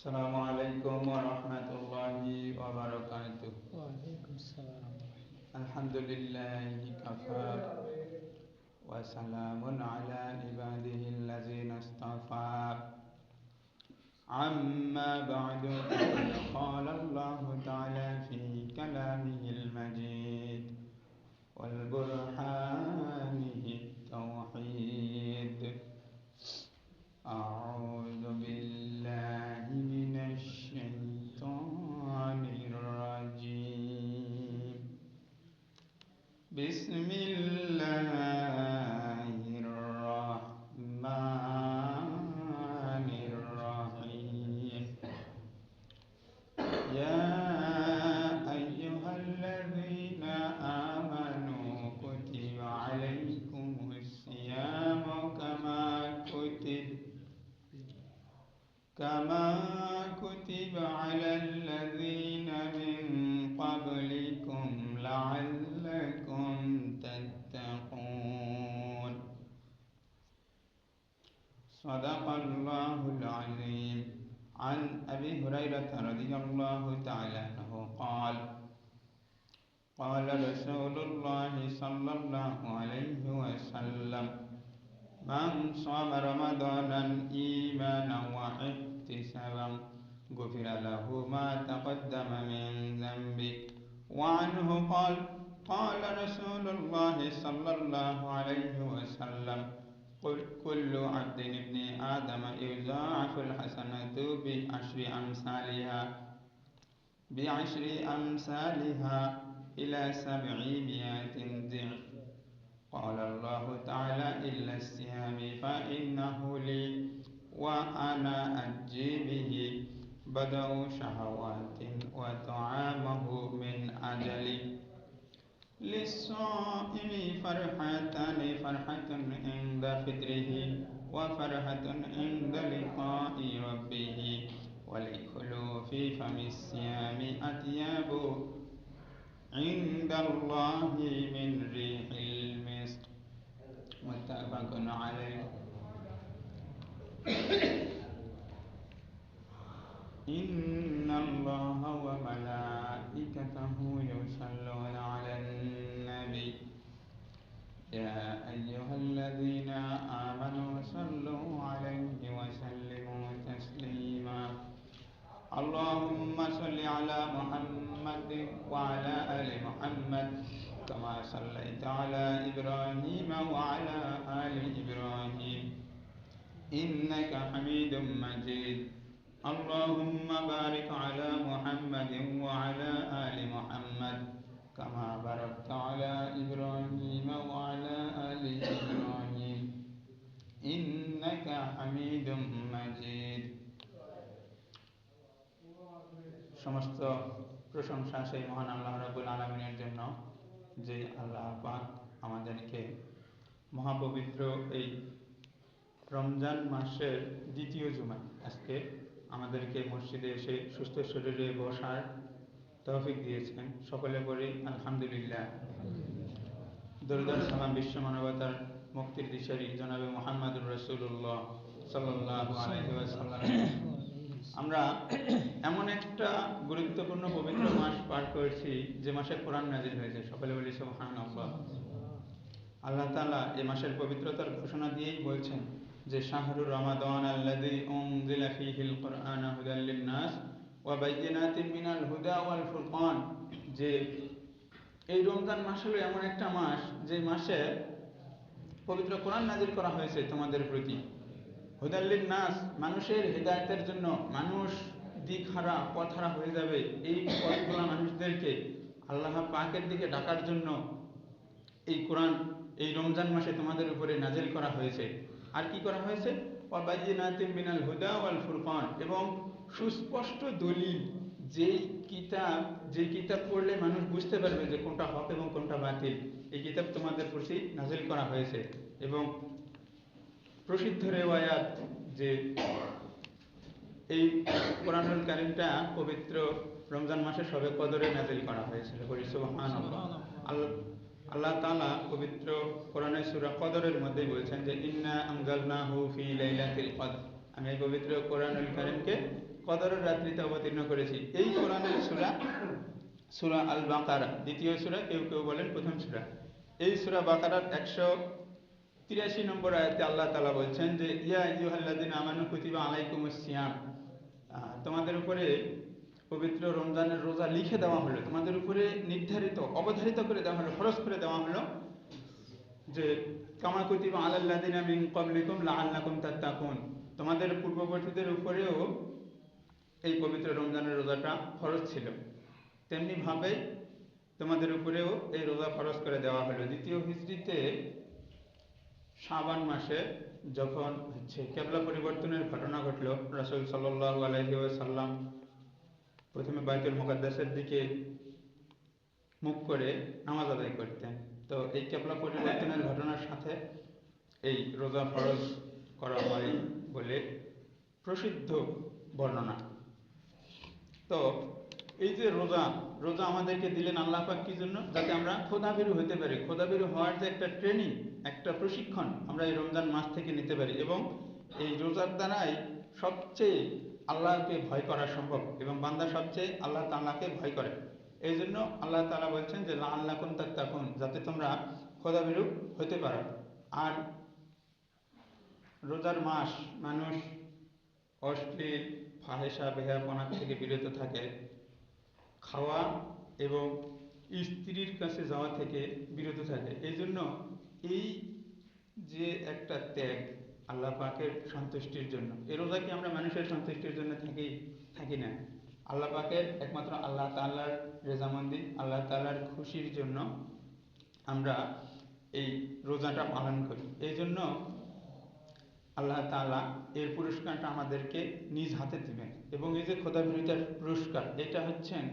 السلام عليكم ورحمة الله وبركاته. وعليكم السلام. الحمد لله كفى وسلام على عباده الذين اصطفى. أما بعد فقد قال الله تعالى في كلامه المجيد والبرهانه التوحيد. أعوذ بالله من الشيطان الرجيم. بسم الله الرحمن الرحيم. يا أيها الذين آمنوا كتب عليكم الصيام كما كتب على الذين من قبلكم لعلكم تتقون. صدق الله العظيم. عن أبي هريرة رضي الله تعالى عنه قال قال رسول الله صلى الله عليه وسلم: من صام رمضانا إيمانا واحتسابا غفر له ما تقدم من ذنبه. وعنه قال قال رسول الله صلى الله عليه وسلم: كل عبد ابن آدم يضاعف الحسنة بعشر أمثالها إلى 700 ضعف. قال الله تعالى: إلا الصيام فإنه لي وأنا أجزي به. بدأ شهوات وطعامه من أجلي. للصائم فرحتان: فرحة عند فطره وفرحة عند لقاء ربه. وللخلوف فم الصيام أطيب عند الله من ريح المسك. متفق عليه. إن الله وملائكته يصلون على النبي يا أيها الذين آمنوا صلوا عليه وسلموا تسليما. اللهم صل على محمد وعلى آل محمد كما صليت على إبراهيم وعلى آل إبراهيم إنك حميد مجيد. اللهم بارك على محمد وعلى آل محمد كما باركت على إبراهيم وعلى آل إبراهيم إنك حميد مجيد. সমস্ত প্রশংসা সেই মহান আল্লাহ রাব্বুল আলামিনের জন্য, যে আল্লাহ পাক আমাদেরকে মহাপবিত্র এই রমজান মাসের দ্বিতীয় জুমায় আজকে আমাদেরকে মসজিদে এসে সুস্থ শরীরে বসার তৌফিক দিয়েছেন। সকলে বলি আলহামদুলিল্লাহ। দরুদ ও সালাম বিশ্ব মানবতার মুক্তির দিশারি জনাবে মুহাম্মদুর রাসূলুল্লাহ সাল্লাল্লাহু আলাইহি ওয়াসাল্লাম। আমরা এমন একটা গুরুত্বপূর্ণ পবিত্র মাস পার করেছি যে মাসে কোরআন নাযিল হয়েছে। সকলে বলি সুবহানাল্লাহ। আল্লাহ তাআলা এই মাসের পবিত্রতার ঘোষণা দিয়েই বলছেন যে শাহরুর রমাদান আল্লাযী উনজিলা ফীহিল কুরআন হুদাল লিন-নাস ওয়া বায়িনাতিন মিনাল হুদা ওয়াল ফুরকান, যে এই রমজান মাস হলো এমন একটা মাস যে মাসে পবিত্র কোরআন নাযিল করা হয়েছে তোমাদের প্রতি। হুদাল লিন-নাস, মানুষের হেদায়েতের জন্য। মানুষ দিকহারা পথহারা হয়ে যাবে, এই পথগুলা মানুষদেরকে আল্লাহ পাকের দিকে ডাকার জন্য এই কোরআন এই রমজান মাসে তোমাদের উপরে নাজিল করা হয়েছে। আর কি করা হয়েছে? ওয়া বায়িনাতিন মিনাল হুদা ওয়াল ফুরকান, এবং সুস্পষ্ট দলিল, যেই কিতাব পড়লে মানুষ বুঝতে পারবে যে কোনটা হক এবং কোনটা বাতিল, এই কিতাব তোমাদের প্রতি নাজিল করা হয়েছে। এবং প্রসিদ্ধ রিওয়ায়াত যে এই কোরআনুল কারীমটা পবিত্র রমজান মাসে শবে কদরে নাজিল করা হয়েছিল। বলি সুবহানাল্লাহ। আল্লাহ তাআলা পবিত্র কোরআনের সূরা কদরের মধ্যে বলেছেন যে ইন্না আনজালনাহু ফি লাইলাতিল কদর, আমি এই পবিত্র কোরআনুল কারীমকে কদরের রাত্রিতে অবতীর্ণ করেছি। এই কোরআনের সূরা, সূরা আল বাকারা, দ্বিতীয় সূরা, কেউ কেউ বলেন প্রথম সূরা। এই সূরা বাকারার 183 নম্বর আয়াতে আল্লাহ তাআলা বলছেন যে ইয়া আইয়ুহাল্লাযিনা আমানু কুতিবা আলাইকুমুস সিয়াম, তোমাদের উপরে পবিত্র রমজানের রোজা লিখে দেওয়া হলো, তোমাদের উপরে নির্ধারিত, অবধারিত করে দেওয়া হলো, ফরজ করে দেওয়া হলো যে কামা কুতিবা আলাল্লাযিনা মিন ক্বাবলিকুম লাআল্লাকুম তাত্তাকুন, তোমাদের পূর্ববর্তীদের উপরেও এই পবিত্র রমজানের রোজাটা ফরজ ছিল, তেমনি ভাবে তোমাদের উপরেও এই রোজা ফরজ করে দেওয়া হলো। দ্বিতীয় হিজরিতে শাবান মাসে যখন কিবলা পরিবর্তনের ঘটনা ঘটল, রাসূল সাল্লাল্লাহু আলাইহি ওয়াসাল্লাম প্রথমে বাইতুল মুকাদ্দাসের দিকে মুখ করে নামাজ আদায় করতেন। তো এই কিবলা পরিবর্তনের ঘটনার সাথে এই রোজা ফরজ করা হয় বলে প্রসিদ্ধ বর্ণনা। তো এই যে রোজা, রোজা আমাদেরকে দিলেন আল্লাহ পাক কি জন্য? যাতে আমরা খোদাভীরু হতে পারি। খোদাভীরু হওয়ার যে একটা ট্রেনিং, একটা প্রশিক্ষণ আমরা এই রমজান মাস থেকে নিতে পারি, এবং এই রোজার দ্বারাই সবচেয়ে আল্লাহকে ভয় করা সম্ভব, এবং বান্দা সবচেয়ে আল্লাহ তাআলাকে ভয় করে। এই জন্য আল্লাহ তাআলা বলছেন যে লাআল্লাকুম তাত্তাকুন, যাতে তোমরা খোদাভীরু হতে পারো। আর রোজার মাস মানুষ অশ্লীল ফাহেসা বেহায়াপনা থেকে বিরত থাকে, খাওয়া এবং স্ত্রীর কাছে যাওয়া থেকে বিরত থাকে। এই জন্য এই যে একটা ত্যাগ আল্লাহ পাকের সন্তুষ্টির জন্য, এই রোজা কি আমরা মানুষের সন্তুষ্টির জন্য থাকি না, আল্লাহ পাকের একমাত্র আল্লাহ তাআলার রেজামন্দি, আল্লাহ তাআলার খুশির জন্য আমরা এই রোজাটা পালন করি। এই জন্য আল্লাহ তাআলা এর পুরস্কারটা আমাদেরকে নিজ হাতে দিবেন। এবং এই যে খোদাভীরুতার পুরস্কার, এটা হচ্ছেন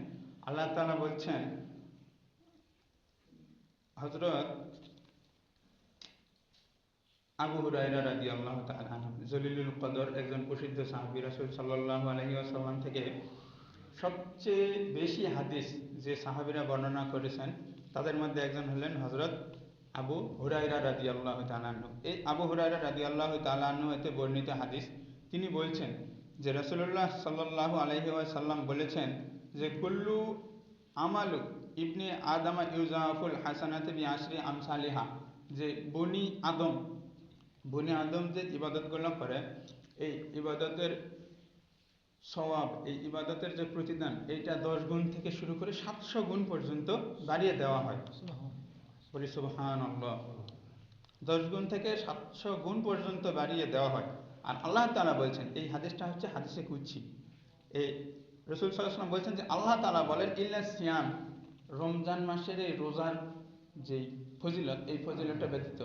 আল্লাহ তাআলা বলছেন, হযরত আবু হুরায়রা রাদিয়াল্লাহু তাআলা আনহু, জলিলুল কদর, একজন প্রসিদ্ধ সাহাবী, রাসূল সাল্লাল্লাহু আলাইহি ওয়াসাল্লাম থেকে সবচেয়ে বেশি হাদিস যে সাহাবীরা বর্ণনা করেছেন তাদের মধ্যে একজন হলেন হযরত আবু হুরায়রা রাদিয়াল্লাহু তাআলা আনহু। এই আবু হুরায়রা রাদিয়াল্লাহু তাআলা আনহু হতে বর্ণিত হাদিস, তিনি বলছেন যে রাসূলুল্লাহ সাল্লাল্লাহু আলাইহি ওয়াসাল্লাম বলেছেন যে কুল্লু আমালু ইবনে আদমা ইউজাফুল হাসানাতি বিআশরি আমসালিহা, যে বনি আদম যে ইবাদতগুলো করে, এই ইবাদতের সওয়াব, এই ইবাদতের যে প্রতিদান, এইটা 10 গুণ থেকে শুরু করে 700 গুণ পর্যন্ত বাড়িয়ে দেওয়া হয়। বলি সুবহানাল্লাহ। 10 গুণ থেকে 700 গুণ পর্যন্ত বাড়িয়ে দেওয়া হয়। আর আল্লাহ তাআলা বলছেন, এই হাদিসটা হচ্ছে হাদিসে কুদসি, এই রাসূল সাল্লাল্লাহু আলাইহি ওয়াসাল্লাম বলছেন যে আল্লাহ তাআলা বলেন ইল্লা সিয়াম, রমজান মাসের এই রোজার যেই ফজিলত, এই ফজিলতটা ব্যতীত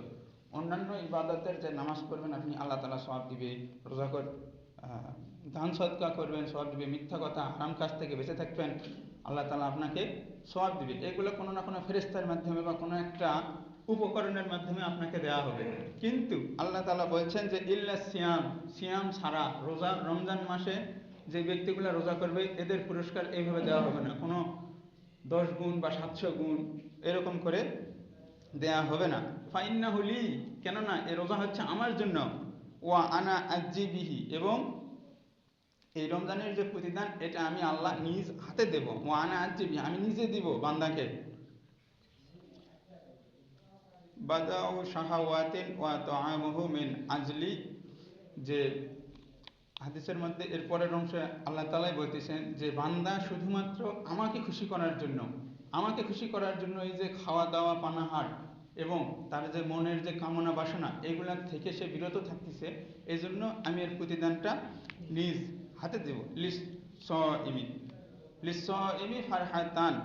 অন্যান্য ইবাদতের যে নামাজ পড়বেন আপনি, আল্লাহ তাআলা সওয়াব দিবে। রোজা দান সদকা করবেন, সওয়াব দিবে। মিথ্যা কথা, হারাম কাজ থেকে বেঁচে থাকবেন, আল্লাহ তাআলা আপনাকে সওয়াব দিবে। এগুলো কোনো না কোনো ফেরেশতার মাধ্যমে বা কোনো একটা উপকরণের মাধ্যমে আপনাকে দেওয়া হবে। কিন্তু আল্লাহ তাআলা বলছেন যে ইল্লা সিয়াম, সিয়াম ছাড়া, রোজা, রমজান মাসে যে ব্যক্তিগুলো রোজা করবে এদের পুরস্কার এইভাবে দেওয়া হবে না, কোনো 10 গুণ বা 700 গুণ এরকম করে দেয়া হবে না। ফাইন্নাহু লি, কেননা এই রোজা হচ্ছে আমার জন্য, ওয়া আনা আজ্জি বিহি, এবং এই রমজানের যে প্রতিদান এটা আমি আল্লাহ নিজ হাতে দেব। ওয়া আনা আজ্জি বিহি, আমি নিজে দিব বান্দাকে। বাদাউ শাহাওয়াতিন ওয়া তুআমুহু মিন আজলি, যে হাদিসের মধ্যে এর পরের অংশে আল্লাহ তাআলাই বলতেছেন যে বান্দা শুধুমাত্র আমাকে খুশি করার জন্য এই যে খাওয়া দাওয়া পানাহার এবং তার যে মনের যে কামনা বাসনা, এগুলার থেকে সে বিরত থাকতেছে, এই জন্য আমি এর প্রতিদানটা নিজ হাতে দেব। লিস-সাইমি ফারহাতান,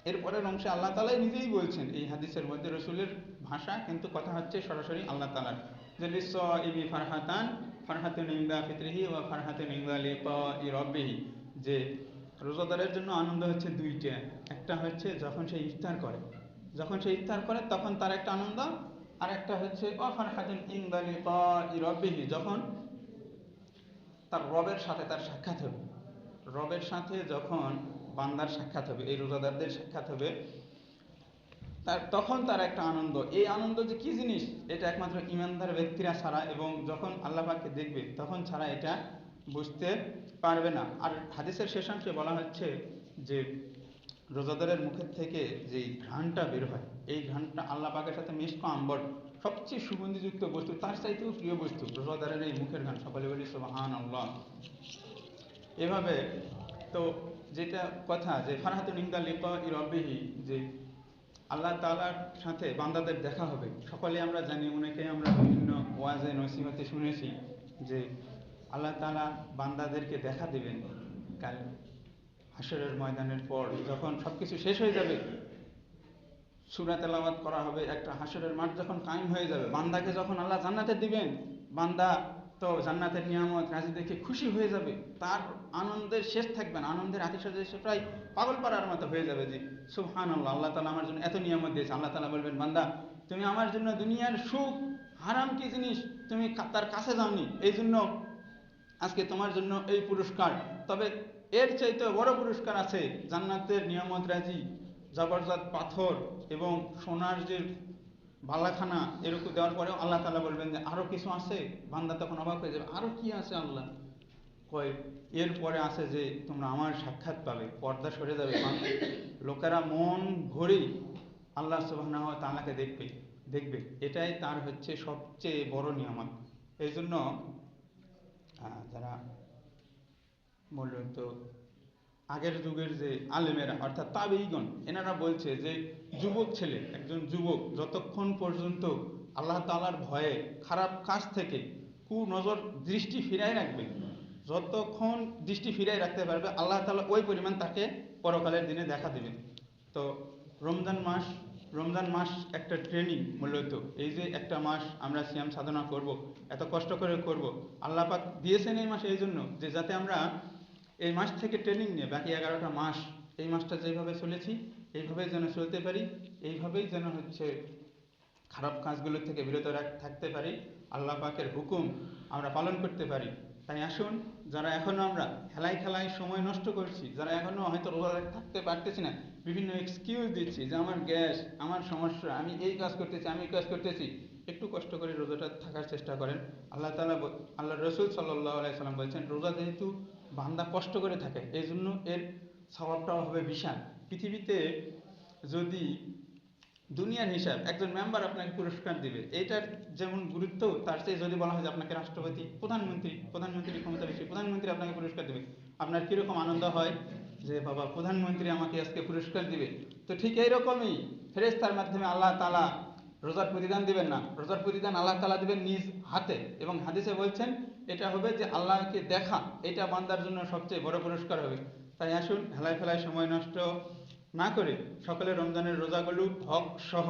এরপরের অংশে আল্লাহ তাআলাই নিজেই বলছেন, এই হাদিসের মধ্যে রসুলের ভাষা কিন্তু কথা হচ্ছে সরাসরি আল্লাহ তাআলার, যে লিস-সাইমি ফারহাতান, ফারহাতুন ইনদা ফিতরিহি ওয়া ফারহাতুন ইনদা লিকাই রাব্বিহি, যে রোজাদারের জন্য আনন্দ হচ্ছে দুইটা। একটা হচ্ছে যখন সে ইফতার করে তখন তার একটা আনন্দ, আর একটা হচ্ছে ওয়া ফারহাতুন ইনদা লিকাই রাব্বিহি, যখন তার রবের সাথে তার সাক্ষাৎ হবে। রবের সাথে যখন বান্দার সাক্ষাৎ হবে, এই রোজাদারদের সাক্ষাৎ হবে, তখন তার একটা আনন্দ, এই আনন্দ যে কি জিনিস এটা একমাত্র ইমানদার ব্যক্তিরা ছাড়া এবং যখন আল্লাহ পাককে দেখবে তখন ছাড়া এটা বুঝতে পারবে না। আর হাদিসের শেষাংশে বলা হচ্ছে যে রোজাদারের মুখের থেকে যে ঘ্রাণটা বের হয়, এই ঘ্রাণটা আল্লাহ পাকের সাথে মিশক আম্বর সবচেয়ে সুগন্ধিযুক্ত বস্তু, তার চাইতেও প্রিয় বস্তু রোজাদারের এই মুখের ঘ্রাণ। সকলে বলি সুবহানাল্লাহ। এভাবে তো যেটা কথা যে ফারহাতুন ইনদা লিকাই রাব্বিহি, যে আল্লাহ তাআলার সাথে বান্দাদের দেখা হবে। সকলে আমরা জানি, অনেকে আমরা বিভিন্ন ওয়াজে নসিহতে শুনেছি যে আল্লাহ তাআলা বান্দাদেরকে দেখা দিবেন কাল হাশরের ময়দানের পর, যখন সবকিছু শেষ হয়ে যাবে, সূরা তেলাওয়াত করা হবে, একটা হাশরের মাঠ যখন কায়েম হয়ে যাবে, বান্দাকে যখন আল্লাহ জান্নাতে দিবেন, বান্দা তো জান্নাতের নিয়ামত রাজি দেখে খুশি হয়ে যাবে, তার আনন্দের শেষ থাকবে না, আনন্দের আতিশয্যে সে প্রায় পাগল পাড়ার মতো হয়ে যাবে যে সুবহানাল্লাহ, আল্লাহ তাআলা আমার জন্য এত নিয়ামত দিয়েছে। আল্লাহ তাআলা বলবেন, বান্দা তুমি আমার জন্য দুনিয়ার সুখ হারাম কি জিনিস তুমি তার কাছে যাওনি, এই জন্য আজকে তোমার জন্য এই পুরস্কার। তবে এর চাইতে বড় পুরস্কার আছে, জান্নাতের নিয়ামত রাজি, জবরদস্ত পাথর এবং সোনার যে বালাখানা এরকম দেওয়ার পরেও আল্লাহ তাআলা বলবেন যে আরো কিছু আছে। বান্দা তখন অবাক হয়ে যাবে, আরো কি আছে আল্লাহ? কয় এরপরে আছে যে তোমরা আমার সাক্ষাৎ পাবে, পর্দা সরে যাবে, লোকেরা মন ভরে আল্লাহ সুবহানাহু ওয়া তাআলাকে দেখবে, এটাই তার হচ্ছে সবচেয়ে বড় নিয়ামত। এই জন্য যারা মূলত আগের যুগের যে আলেমেরা অর্থাৎ তাবেঈগণ, এনারা বলছে যে যুবক ছেলে, একজন যুবক যতক্ষণ পর্যন্ত আল্লাহ তাআলার ভয়ে খারাপ কাজ থেকে কুনজর দৃষ্টি ফিরাই রাখবে, যতক্ষণ দৃষ্টি ফিরাই রাখতে পারবে আল্লাহ তাআলা ওই পরিমাণ তাকে পরকালের দিনে দেখা দিবেন। তো রমজান মাস একটা ট্রেনিং মূলত। এই যে একটা মাস আমরা সিয়াম সাধনা করব, এত কষ্ট করে করব, আল্লাহ পাক দিয়েছেন এই মাসে এই জন্য যে যাতে আমরা এই মাস থেকে ট্রেনিং নিয়ে বাকি 11টা মাস এই মাসটা যেভাবে চলেছি এইভাবেই যেন চলতে পারি, এইভাবেই যেন হচ্ছে খারাপ কাজগুলো থেকে বিরত থাকতে পারি, আল্লাহ পাকের হুকুম আমরা পালন করতে পারি। তাই আসুন, যারা এখনো আমরা খেলায় সময় নষ্ট করছি, যারা এখনো হয়তো রোজা থাকতে পারতেছি না, বিভিন্ন এক্সকিউজ দিচ্ছি যে আমার গ্যাস, আমার সমস্যা, আমি এই কাজ করতেছি, আমি এই কাজ করতেছি, একটু কষ্ট করে রোজাটা থাকার চেষ্টা করেন। আল্লাহ রসুল সাল্লাল্লাহু আলাইহি সাল্লাম বলছেন, রোজা যেহেতু বান্দা কষ্ট করে থাকে এই জন্য এর স্বভাবটাও হবে বিশাল। পৃথিবীতে যদি দুনিয়ার হিসাব, একজন মেম্বার আপনাকে পুরস্কার দিবে, এইটার যেমন গুরুত্ব, তার চেয়ে যদি বলা হয় যে আপনাকে রাষ্ট্রপতি, প্রধানমন্ত্রী ক্ষমতা বেশি, প্রধানমন্ত্রী আপনাকে পুরস্কার দেবে, আপনার কিরকম আনন্দ হয় যে বাবা প্রধানমন্ত্রী আমাকে আজকে পুরস্কার দিবে। তো ঠিক এইরকমই ফেরেশতার মাধ্যমে আল্লাহ তাআলা রোজার প্রতিদান দিবেন না, রোজার প্রতিদান আল্লাহ তাআলা দিবেন নিজ হাতে। এবং হাদিসে বলছেন এটা হবে যে আল্লাহকে দেখা, এটা বান্দার জন্য সবচেয়ে বড় পুরস্কার হবে। তাই আসুন, হেলায় ফেলায় সময় নষ্ট না করে সকলে রমজানের রোজাগুলো হক সহ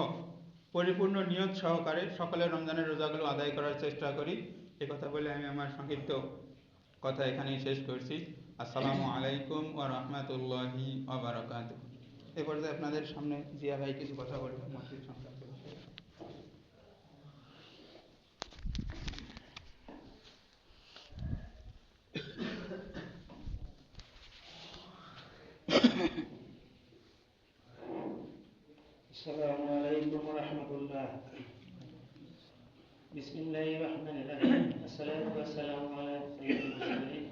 পরিপূর্ণ নিয়ত সহকারে সকলে রমজানের রোজাগুলো আদায় করার চেষ্টা করি। এ কথা বলে আমি আমার সংক্ষিপ্ত কথা এখানেই শেষ করছি। আসসালামু আলাইকুম ওয়া রাহমাতুল্লাহি ওয়া বারাকাতুহু। এ পর্যায়ে আপনাদের সামনে জিয়া ভাই কিছু কথা বলবেন মসজিদ সংক্রান্ত বিষয়ে। السلام عليكم ورحمة الله. بسم الله الرحمن الرحيم. الصلاة والسلام على سيد المرسلين